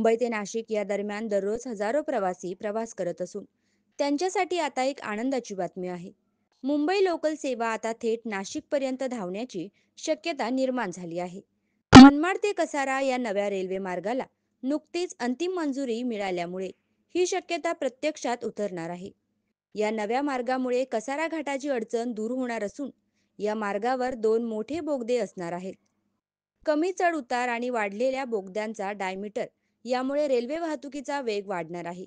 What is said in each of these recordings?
मुंबई ते नाशिक या दरम्यान दररोज हजारो प्रवासी प्रवास करत असून त्यांच्यासाठी आता एक आनंदाची बातमी आहे. मुंबई लोकल सेवा आता थेट नाशिक पर्यंत धावण्याची शक्यता निर्माण झाली आहे. मनमाड ते कसारा या नव्या रेल्वे मार्गाला नुकतीच अंतिम मंजुरी मिळाल्यामुळे ही शक्यता प्रत्यक्षात उतरणार आहे. या नव्या मार्गामुळे कसारा घाटाची अडचण दूर होणार असून या मार्गावर दोन मोठे बोगदे असणार आहेत. कमी चढ उतार आणि वाढलेल्या बोगद्यांचा डायमीटर यामुळे रेल्वे वाहतुकीचा वेग वाढणार आहे.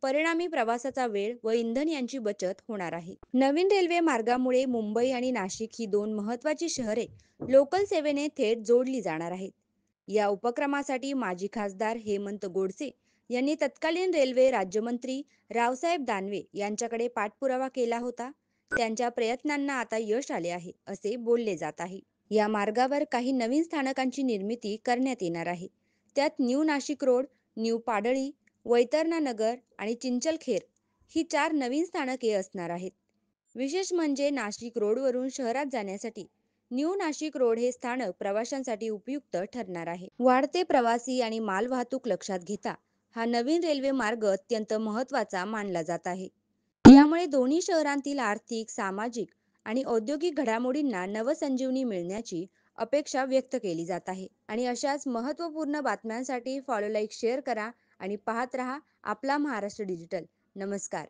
परिणामी प्रवासाचा वेळ व इंधन यांची बचत होणार आहे. नवीन रेल्वे मार्गामुळे मुंबई आणि नाशिक ही दोन महत्त्वाची शहरे लोकल सेवेने थेट जोडली जाणार आहेत. या उपक्रमासाठी माजी खासदार हेमंत गोडसे यांनी तत्कालीन रेल्वे राज्यमंत्री रावसाहेब दानवे यांच्याकडे पाठपुरावा केला होता. त्यांच्या प्रयत्नांना आता यश आले आहे असे बोलले जात आहे. या मार्गावर काही नवीन स्थानकांची निर्मिती करण्यात येणार आहे. त्यात new Nashik road, new Padali, Vaitarna Nagar आणि चिंचलखेर ही चार नवीन स्थानके असणार आहेत. विशेष म्हणजे नाशिक रोडवरून शहरात जाण्यासाठी न्यू नाशिक रोड हे स्थानक प्रवाशांसाठी उपयुक्त ठरणार आहे. वाढते प्रवासी आणि मालवाहतूक लक्षात घेता हा नवीन रेल्वे मार्ग अत्यंत महत्त्वाचा मानला जात आहे. यामुळे दोन्ही शहरांतील आर्थिक, सामाजिक आणि औद्योगिक घडामोडींना नवसंजीवनी मिळण्याची अपेक्षा व्यक्त केली जात आहे. आणि अशाच महत्त्वपूर्ण बातम्यांसाठी फॉलो, लाईक, शेअर करा आणि पाहत रहा आपला महाराष्ट्र डिजिटल. नमस्कार.